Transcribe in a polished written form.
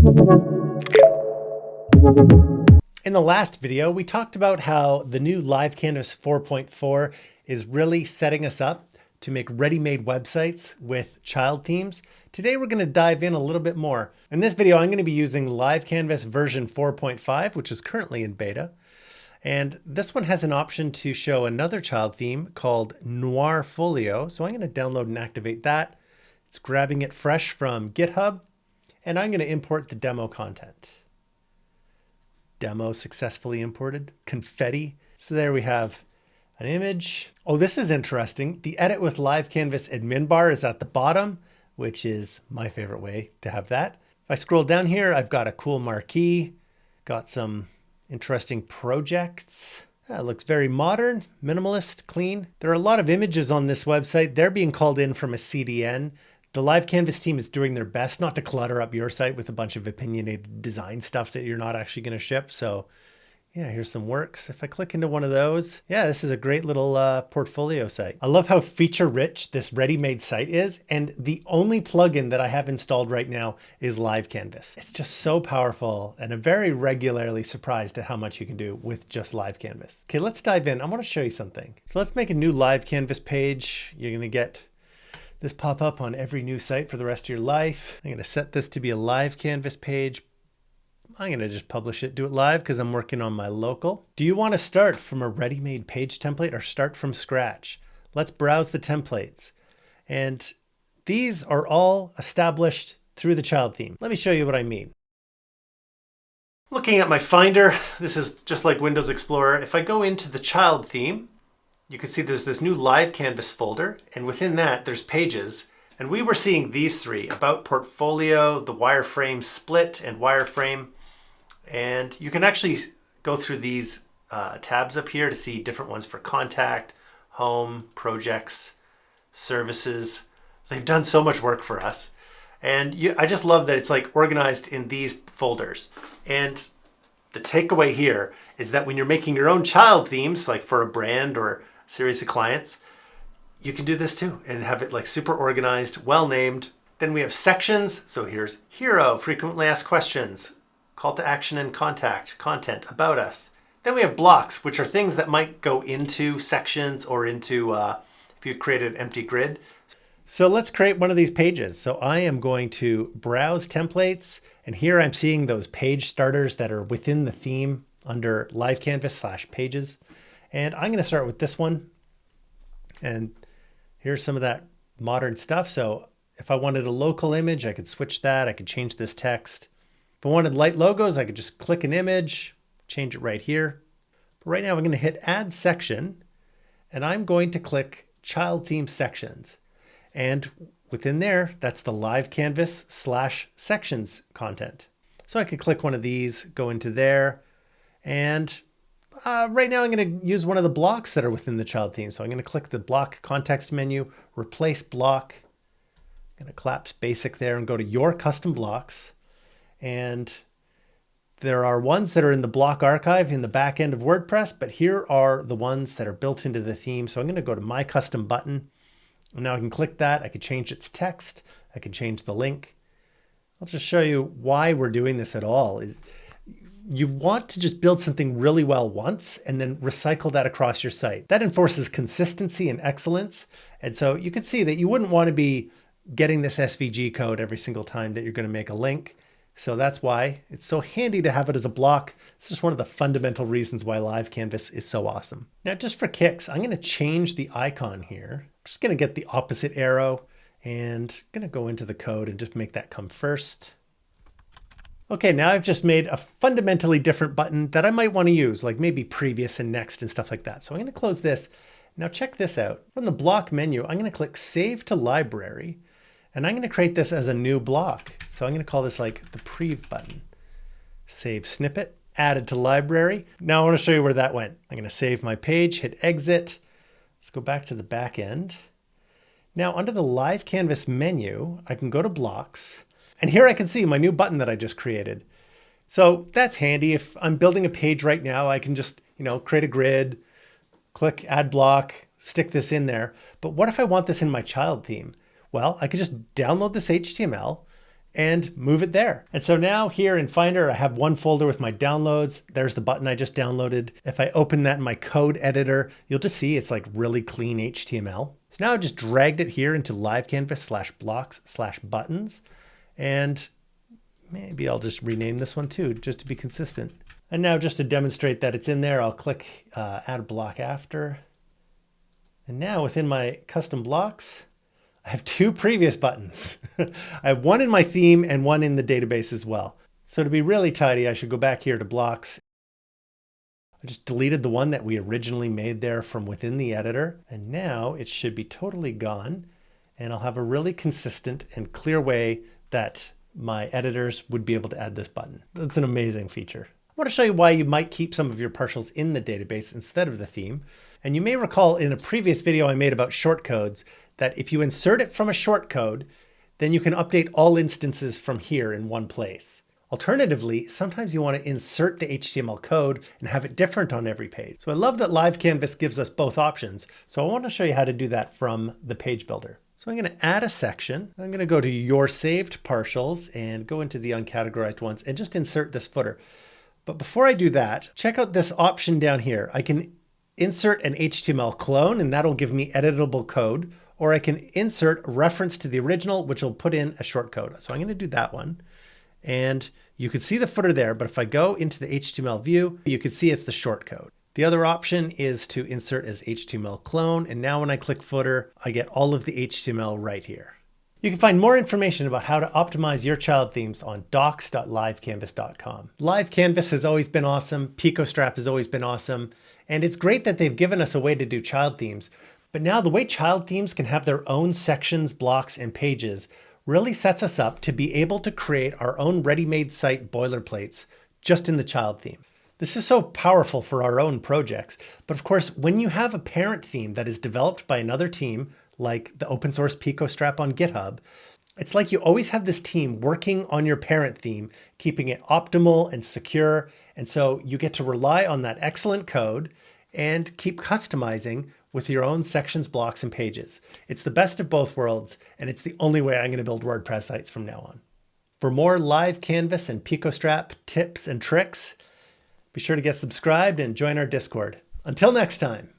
In the last video, we talked about how the new LiveCanvas 4.4 is really setting us up to make ready-made websites with child themes. Today, we're going to dive in a little bit more. In this video, I'm going to be using LiveCanvas version 4.5, which is currently in beta. And this one has an option to show another child theme called Noirfolio. So I'm going to download and activate that. It's grabbing it fresh from GitHub, and I'm going to import the demo content. Demo successfully imported. Confetti. So there we have an image. Oh, this is interesting. The Edit with LiveCanvas admin bar is at the bottom, which is my favorite way to have that. If I scroll down here, I've got a cool marquee, got some interesting projects. It looks very modern, minimalist, clean. There are a lot of images on this website. They're being called in from a CDN. The LiveCanvas team is doing their best not to clutter up your site with a bunch of opinionated design stuff that you're not actually going to ship. So yeah, here's some works. If I click into one of those, yeah, this is a great little portfolio site. I love how feature rich this ready-made site is. And the only plugin that I have installed right now is LiveCanvas. It's just so powerful, and I'm very regularly surprised at how much you can do with just LiveCanvas. Okay, let's dive in. I want to show you something. So let's make a new LiveCanvas page. You're going to get this pop up on every new site for the rest of your life. I'm going to set this to be a LiveCanvas page. I'm going to just publish it, do it live because I'm working on my local. Do you want to start from a ready-made page template or start from scratch? Let's browse the templates. And these are all established through the child theme. Let me show you what I mean. Looking at my Finder, this is just like Windows Explorer. If I go into the child theme, you can see there's this new LiveCanvas folder, and within that there's pages. And we were seeing these three: about portfolio, the wireframe split, and wireframe. And you can actually go through these tabs up here to see different ones for contact, home, projects, services. They've done so much work for us. And I just love that it's like organized in these folders. And the takeaway here is that when you're making your own child themes, like for a brand or series of clients, you can do this too and have it like super organized, well named. Then we have sections. So here's hero, frequently asked questions, call to action and contact, content, about us. Then we have blocks, which are things that might go into sections or into, if you create an empty grid. So let's create one of these pages. So I am going to browse templates, and here I'm seeing those page starters that are within the theme under LiveCanvas/pages. And I'm going to start with this one. And here's some of that modern stuff. So if I wanted a local image, I could switch that. I could change this text. If I wanted light logos, I could just click an image, change it right here. But right now I'm going to hit add section, and I'm going to click child theme sections. And within there, that's the LiveCanvas/sections content. So I could click one of these, go into there, and right now I'm going to use one of the blocks that are within the child theme. So I'm going to click the block context menu, replace block. I'm going to collapse basic there and go to your custom blocks. And there are ones that are in the block archive in the back end of WordPress, but here are the ones that are built into the theme. So I'm going to go to my custom button. And now I can click that. I could change its text. I can change the link. I'll just show you why we're doing this at all. You want to just build something really well once and then recycle that across your site. That enforces consistency and excellence. And so you can see that you wouldn't want to be getting this SVG code every single time that you're going to make a link. So that's why it's so handy to have it as a block. It's just one of the fundamental reasons why LiveCanvas is so awesome. Now, just for kicks, I'm going to change the icon here. I'm just going to get the opposite arrow and I'm going to go into the code and just make that come first. Okay, now I've just made a fundamentally different button that I might want to use, like maybe previous and next and stuff like that. So I'm going to close this. Now check this out. From the block menu, I'm going to click Save to Library, and I'm going to create this as a new block. So I'm going to call this like the Prev button. Save snippet, added to library. Now I want to show you where that went. I'm going to save my page, hit exit. Let's go back to the back end. Now under the LiveCanvas menu, I can go to blocks. And here I can see my new button that I just created. So that's handy. If I'm building a page right now, I can just, create a grid, click add block, stick this in there. But what if I want this in my child theme? Well, I could just download this HTML, and move it there. And so now here in Finder, I have one folder with my downloads. There's the button I just downloaded. If I open that in my code editor, you'll just see it's like really clean HTML. So now I just dragged it here into LiveCanvas/blocks/buttons. And maybe I'll just rename this one too, just to be consistent. And now just to demonstrate that it's in there, I'll click add a block after. And now within my custom blocks, I have two previous buttons. I have one in my theme and one in the database as well. So to be really tidy, I should go back here to blocks. I just deleted the one that we originally made there from within the editor. And now it should be totally gone. And I'll have a really consistent and clear way that my editors would be able to add this button. That's an amazing feature. I want to show you why you might keep some of your partials in the database instead of the theme. And you may recall in a previous video I made about shortcodes that if you insert it from a shortcode, then you can update all instances from here in one place. Alternatively, sometimes you want to insert the HTML code and have it different on every page. So I love that LiveCanvas gives us both options. So I want to show you how to do that from the page builder. So I'm going to add a section. I'm going to go to your saved partials and go into the uncategorized ones and just insert this footer. But before I do that, check out this option down here. I can insert an HTML clone and that'll give me editable code, or I can insert a reference to the original, which will put in a shortcode. So I'm going to do that one. And you can see the footer there, but if I go into the HTML view, you can see it's the shortcode. The other option is to insert as HTML clone. And now when I click footer, I get all of the HTML right here. You can find more information about how to optimize your child themes on docs.livecanvas.com. LiveCanvas has always been awesome. Picostrap has always been awesome. And it's great that they've given us a way to do child themes. But now the way child themes can have their own sections, blocks, and pages really sets us up to be able to create our own ready-made site boilerplates just in the child theme. This is so powerful for our own projects. But of course, when you have a parent theme that is developed by another team, like the open source Picostrap on GitHub, it's like you always have this team working on your parent theme, keeping it optimal and secure. And so you get to rely on that excellent code and keep customizing with your own sections, blocks, and pages. It's the best of both worlds, and it's the only way I'm going to build WordPress sites from now on. For more LiveCanvas and Picostrap tips and tricks, be sure to get subscribed and join our Discord. Until next time.